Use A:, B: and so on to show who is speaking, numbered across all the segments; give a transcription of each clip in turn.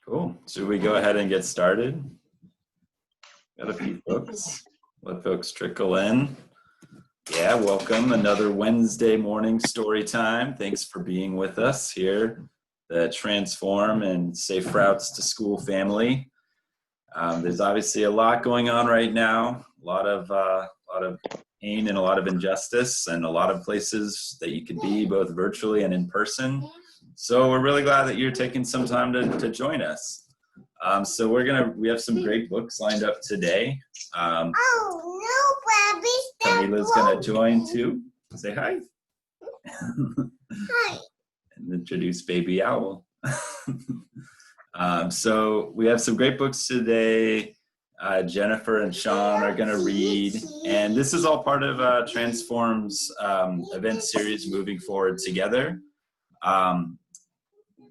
A: Cool. Should we go ahead and get started? Got a few folks. Let folks trickle in. Yeah, welcome. Another Wednesday morning story time. Thanks for being with us here, the TransForm and Safe Routes to School family. There's obviously a lot going on right now. A lot of pain and a lot of injustice, and a lot of places that you could be, both virtually and in person. So we're really glad that you're taking some time to join us. So we have some great books lined up today. Camila's gonna join too. Say hi. Hi. And introduce Baby Owl. So we have some great books today. Jennifer and Sean are going to read, and this is all part of TransForm's event series moving forward together.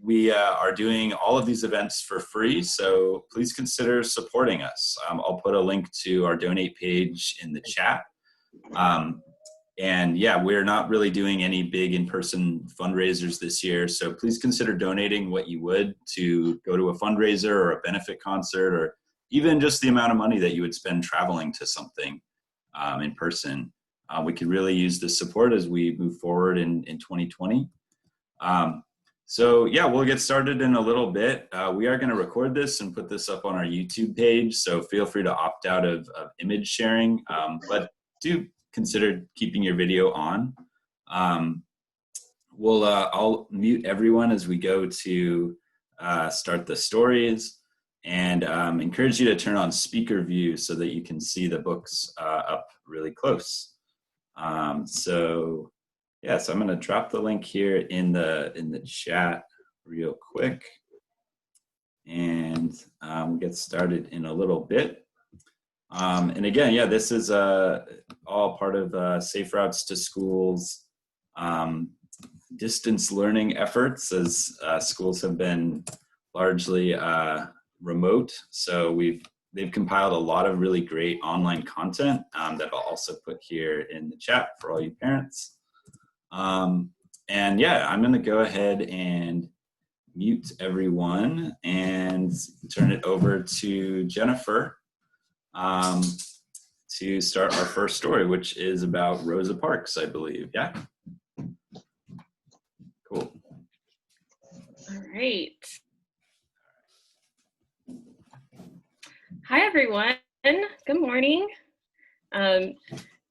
A: We are doing all of these events for free, so please consider supporting us. I'll put a link to our donate page in the chat. And yeah, we're not really doing any big in-person fundraisers this year, so please consider donating what you would to go to a fundraiser or a benefit concert, or even just the amount of money that you would spend traveling to something in person. We could really use the support as we move forward in 2020. So yeah, we'll get started in a little bit. We are going to record this and put this up on our YouTube page, so feel free to opt out of image sharing, but do consider keeping your video on. I'll mute everyone as we go to start the stories, and encourage you to turn on speaker view so that you can see the books up really close. So I'm going to drop the link here in the chat real quick, and we'll get started in a little bit. And again, yeah, this is all part of Safe Routes to Schools distance learning efforts, as schools have been largely remote. So they've compiled a lot of really great online content that I'll also put here in the chat for all you parents. And yeah, I'm going to go ahead and mute everyone and turn it over to Jennifer to start our first story, which is about Rosa Parks, I believe. Yeah? Cool.
B: All right. Hi, everyone. Good morning.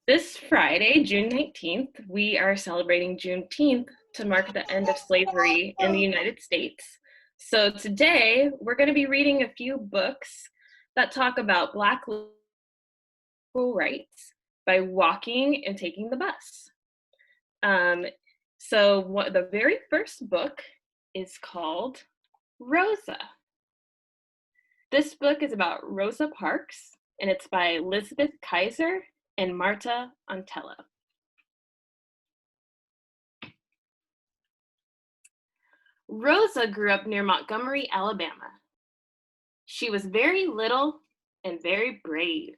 B: This Friday, June 19th, we are celebrating Juneteenth to mark the end of slavery in the United States. So today, we're going to be reading a few books that talk about Black rights by walking and taking the bus. The very first book is called Rosa. This book is about Rosa Parks, and it's by Elizabeth Kaiser and Marta Antelo. Rosa grew up near Montgomery, Alabama. She was very little and very brave.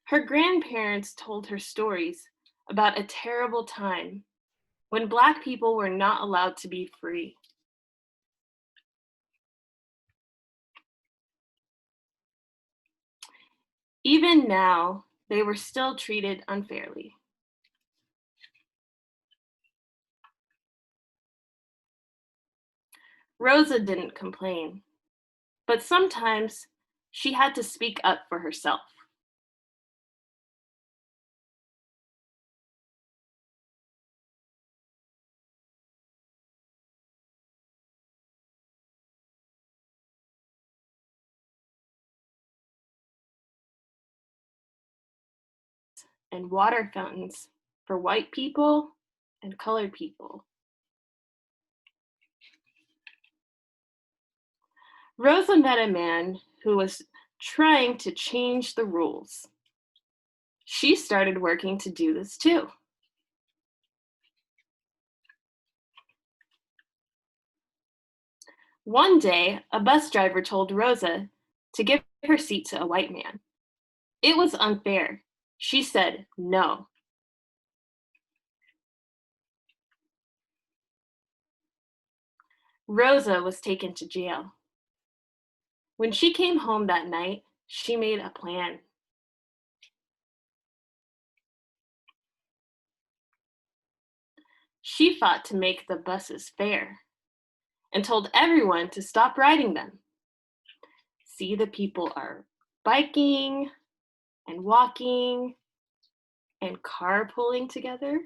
B: Her grandparents told her stories about a terrible time when Black people were not allowed to be free. Even now, they were still treated unfairly. Rosa didn't complain, but sometimes she had to speak up for herself. And water fountains for white people and colored people. Rosa met a man who was trying to change the rules. She started working to do this too. One day, a bus driver told Rosa to give her seat to a white man. It was unfair. She said no. Rosa was taken to jail. When she came home that night, she made a plan. She fought to make the buses fair and told everyone to stop riding them. See, the people are biking and walking and carpooling together.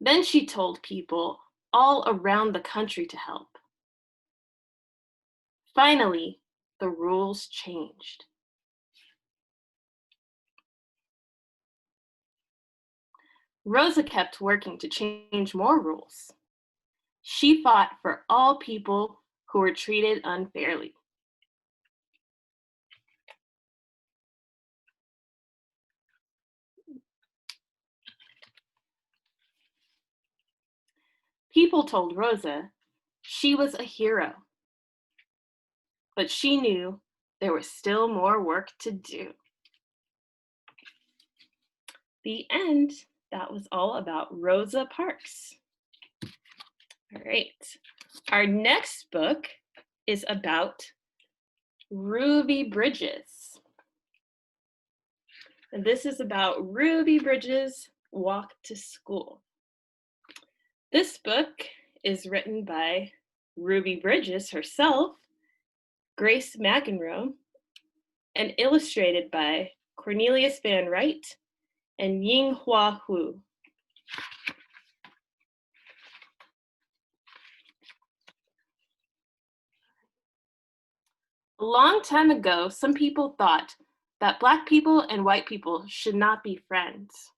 B: Then she told people all around the country to help. Finally, the rules changed. Rosa kept working to change more rules. She fought for all people who were treated unfairly. People told Rosa she was a hero, but she knew there was still more work to do. The end. That was all about Rosa Parks. All right. Our next book is about Ruby Bridges. And this is about Ruby Bridges' walk to school. This book is written by Ruby Bridges herself, Grace McEnroe, and illustrated by Cornelius Van Wright and Ying Hua Hu. A long time ago, some people thought that Black people and white people should not be friends.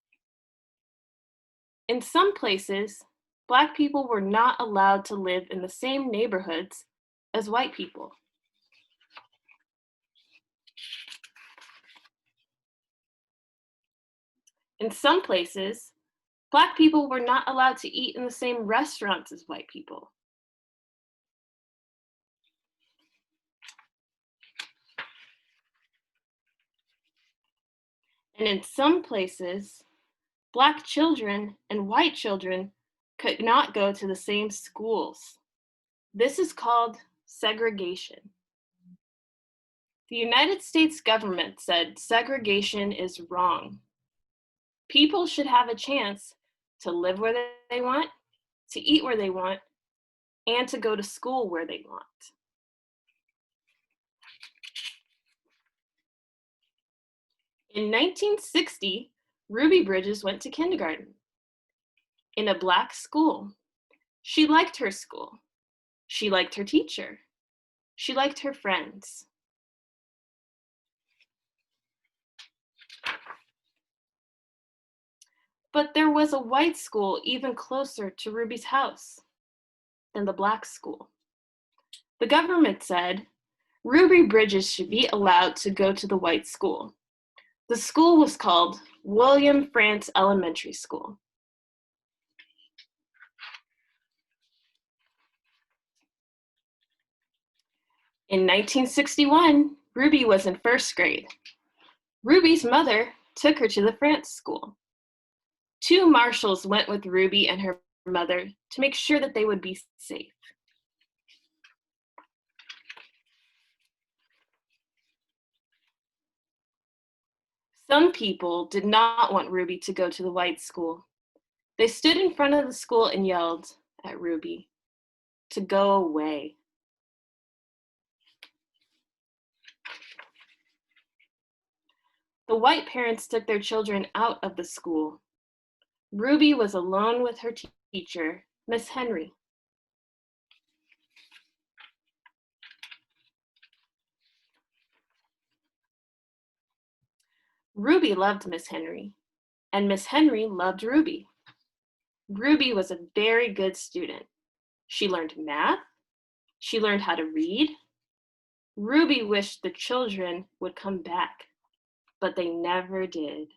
B: In some places, Black people were not allowed to live in the same neighborhoods as white people. In some places, Black people were not allowed to eat in the same restaurants as white people. And in some places, Black children and white children could not go to the same schools. This is called segregation. The United States government said segregation is wrong. People should have a chance to live where they want, to eat where they want, and to go to school where they want. In 1960, Ruby Bridges went to kindergarten in a Black school. She liked her school. She liked her teacher. She liked her friends. But there was a white school even closer to Ruby's house than the Black school. The government said Ruby Bridges should be allowed to go to the white school. The school was called William Frantz Elementary School. In 1961, Ruby was in first grade. Ruby's mother took her to the Frantz School. Two marshals went with Ruby and her mother to make sure that they would be safe. Some people did not want Ruby to go to the white school. They stood in front of the school and yelled at Ruby to go away. The white parents took their children out of the school. Ruby was alone with her teacher, Miss Henry. Ruby loved Miss Henry, and Miss Henry loved Ruby. Ruby was a very good student. She learned math. She learned how to read. Ruby wished the children would come back, but they never did.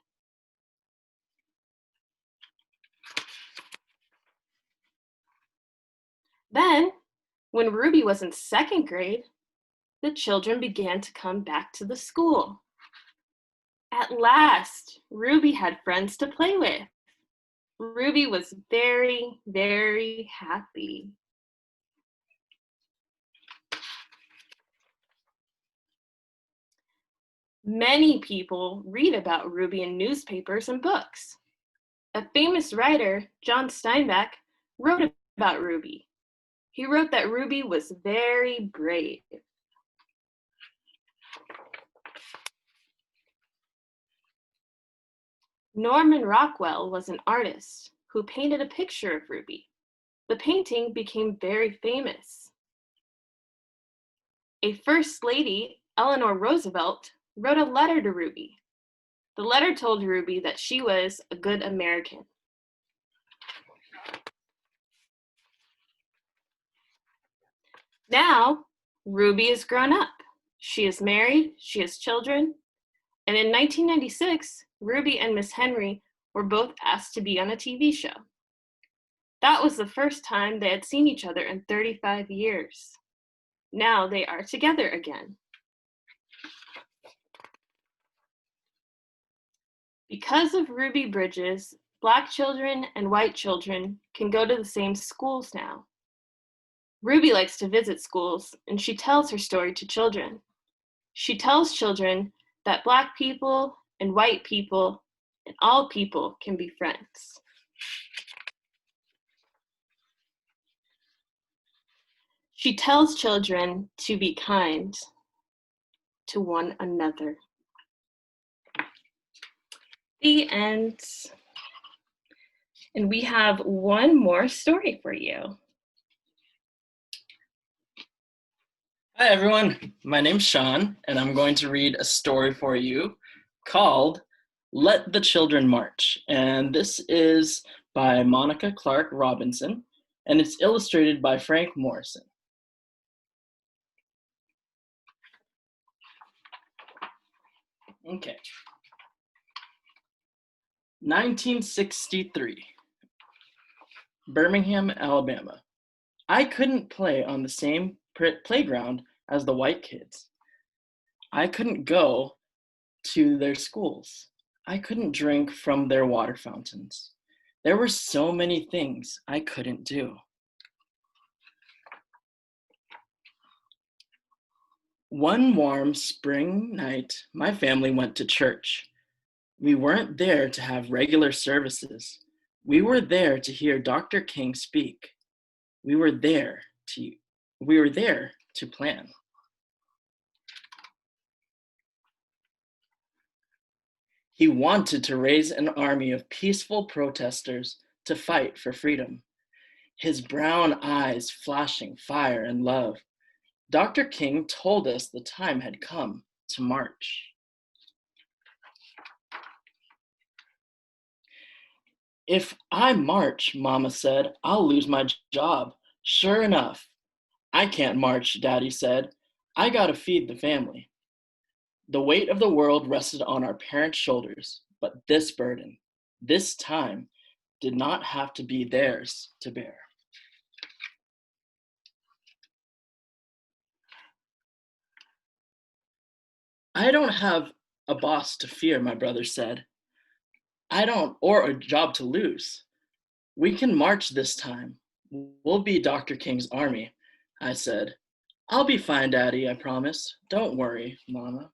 B: Then, when Ruby was in second grade, the children began to come back to the school. At last, Ruby had friends to play with. Ruby was very, very happy. Many people read about Ruby in newspapers and books. A famous writer, John Steinbeck, wrote about Ruby. He wrote that Ruby was very brave. Norman Rockwell was an artist who painted a picture of Ruby. The painting became very famous. A First Lady, Eleanor Roosevelt, wrote a letter to Ruby. The letter told Ruby that she was a good American. Now, Ruby is grown up. She is married, she has children, and in 1996, Ruby and Miss Henry were both asked to be on a TV show. That was the first time they had seen each other in 35 years. Now they are together again. Because of Ruby Bridges, Black children and white children can go to the same schools now. Ruby likes to visit schools, and she tells her story to children. She tells children that Black people and white people and all people can be friends. She tells children to be kind to one another. The end. And we have one more story for you.
C: Hi everyone, my name's Sean, and I'm going to read a story for you called Let the Children March. And this is by Monica Clark Robinson, and it's illustrated by Frank Morrison. Okay. 1963, Birmingham, Alabama. I couldn't play on the same playground as the white kids. I couldn't go to their schools. I couldn't drink from their water fountains. There were so many things I couldn't do. One warm spring night, my family went to church. We weren't there to have regular services. We were there to hear Dr. King speak. We were there to plan. He wanted to raise an army of peaceful protesters to fight for freedom, his brown eyes flashing fire and love. Dr. King told us the time had come to march. If I march, Mama said, I'll lose my job. Sure enough. I can't march, Daddy said. I gotta feed the family. The weight of the world rested on our parents' shoulders, but this burden, this time, did not have to be theirs to bear. I don't have a boss to fear, my brother said. Or a job to lose. We can march this time. We'll be Dr. King's army, I said. I'll be fine, Daddy, I promised. Don't worry, Mama.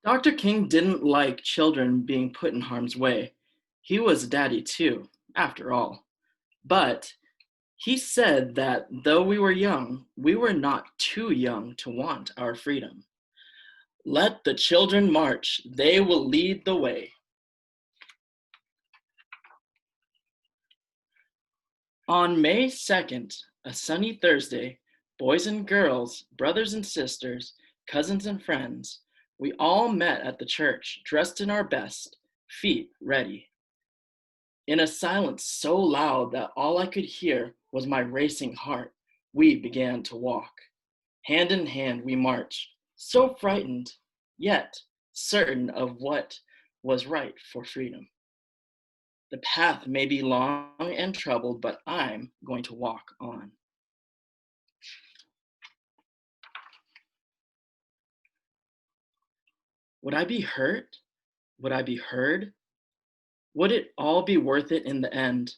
C: Dr. King didn't like children being put in harm's way. He was Daddy too, after all. But he said that though we were young, we were not too young to want our freedom. Let the children march, they will lead the way. On May 2nd, a sunny Thursday, boys and girls, brothers and sisters, cousins and friends, we all met at the church, dressed in our best, feet ready. In a silence so loud that all I could hear was my racing heart, we began to walk. Hand in hand we marched, so frightened, yet certain of what was right for freedom. The path may be long and troubled, but I'm going to walk on. Would I be hurt? Would I be heard? Would it all be worth it in the end?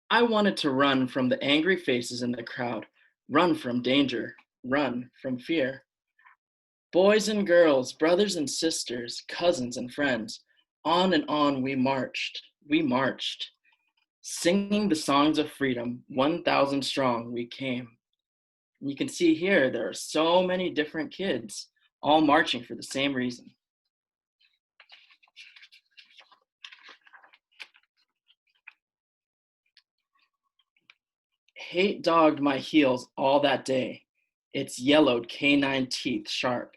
C: I wanted to run from the angry faces in the crowd, run from danger, run from fear. Boys and girls, brothers and sisters, cousins and friends, on and on we marched, singing the songs of freedom, 1,000 strong we came. And you can see here, there are so many different kids, all marching for the same reason. Hate dogged my heels all that day, its yellowed canine teeth sharp,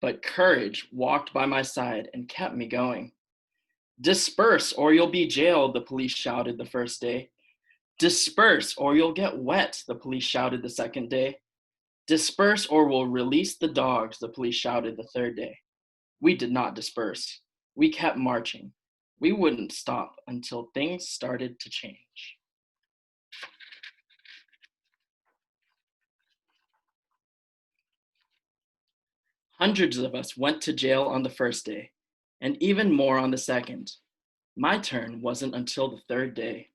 C: but courage walked by my side and kept me going. Disperse or you'll be jailed, the police shouted the first day. Disperse or you'll get wet, the police shouted the second day. Disperse or we'll release the dogs, the police shouted the third day. We did not disperse. We kept marching. We wouldn't stop until things started to change. Hundreds of us went to jail on the first day, and even more on the second. My turn wasn't until the third day.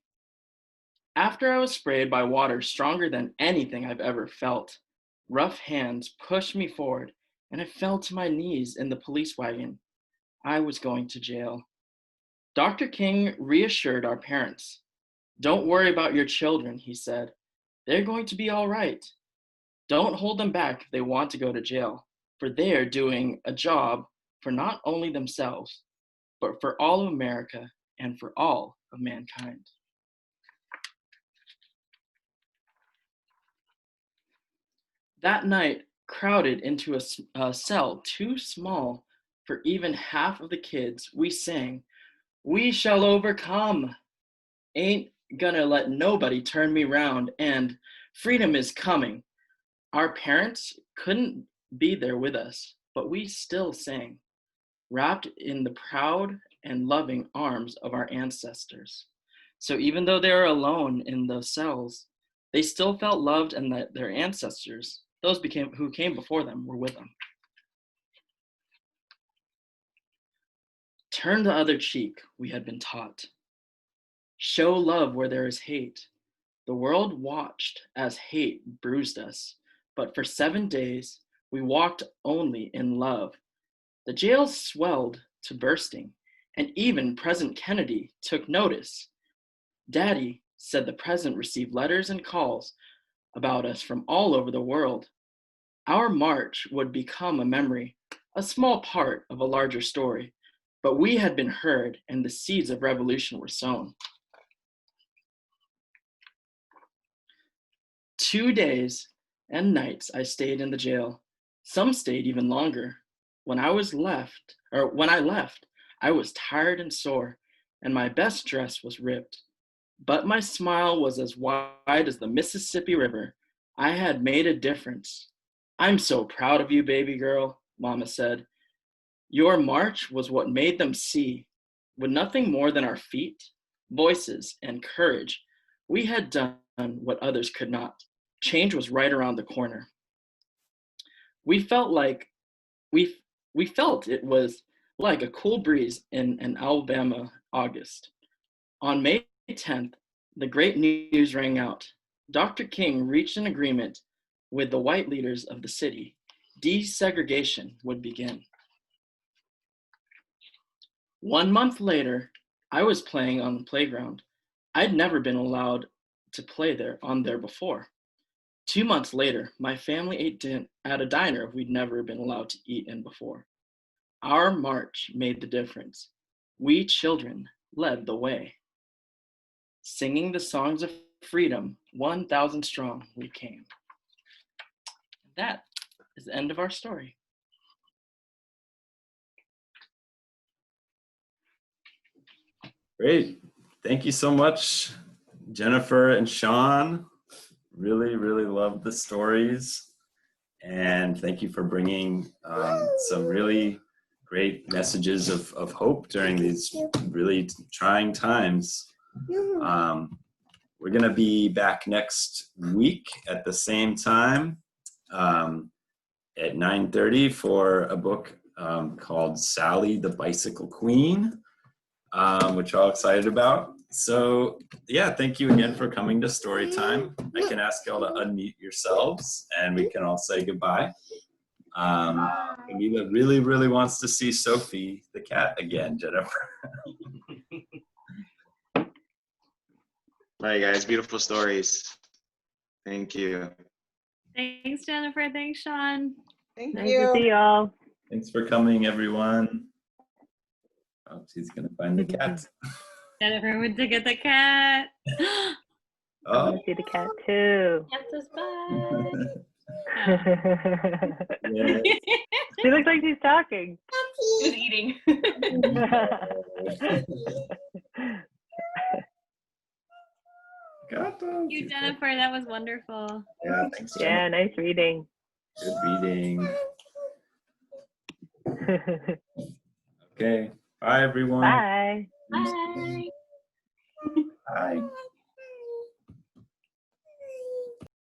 C: After I was sprayed by water stronger than anything I've ever felt, rough hands pushed me forward, and I fell to my knees in the police wagon. I was going to jail. Dr. King reassured our parents. Don't worry about your children, he said. They're going to be all right. Don't hold them back if they want to go to jail, for they are doing a job for not only themselves, but for all of America and for all of mankind. That night, crowded into a cell too small for even half of the kids, we sang, "We shall overcome. Ain't gonna let nobody turn me round," and "Freedom is coming." Our parents couldn't be there with us, but we still sang, wrapped in the proud and loving arms of our ancestors. So even though they were alone in those cells, they still felt loved and that their ancestors, who came before them, were with them. Turn the other cheek, we had been taught. Show love where there is hate. The world watched as hate bruised us, but for 7 days, we walked only in love. The jail swelled to bursting, and even President Kennedy took notice. Daddy said the president received letters and calls about us from all over the world. Our march would become a memory, a small part of a larger story, but we had been heard and the seeds of revolution were sown. 2 days and nights I stayed in the jail. Some stayed even longer. When I left, I was tired and sore, and my best dress was ripped. But my smile was as wide as the Mississippi River. I had made a difference. I'm so proud of you, baby girl, Mama said. Your march was what made them see. With nothing more than our feet, voices, and courage, we had done what others could not. Change was right around the corner. We felt it was like a cool breeze in an Alabama August. On May 10th, the great news rang out. Dr. King reached an agreement with the white leaders of the city. Desegregation would begin. 1 month later, I was playing on the playground. I'd never been allowed to play there before. 2 months later, my family ate at a diner we'd never been allowed to eat in before. Our march made the difference. We children led the way. Singing the songs of freedom, 1,000 strong we came. That is the end of our story.
A: Great. Thank you so much, Jennifer and Sean. Really, really loved the stories. And thank you for bringing some really great messages of hope during these really trying times. We're going to be back next week at the same time at 9:30 for a book called Sally the Bicycle Queen, which we're all excited about. So yeah, thank you again for coming to story time. I can ask y'all to unmute yourselves and we can all say goodbye. Camila really, really wants to see Sophie the cat again, Jennifer.
D: Bye, guys. Beautiful stories. Thank you.
E: Thanks, Jennifer. Thanks, Sean.
F: Thank
G: Nice
F: you.
G: to see y'all.
A: Thanks for coming, everyone. Oh, she's gonna find the cat.
E: Jennifer went to get the cat.
G: I
A: Oh.
G: want to see the cat too.
B: Cat says bye.
A: Yeah.
G: She looks like she's talking.
B: She was eating.
A: Thank
E: You, Jennifer. That was wonderful.
A: Yeah, thanks, Jennifer.
G: Yeah, nice reading.
A: Good reading. Okay. Bye, everyone.
G: Bye.
B: Bye.
A: Bye.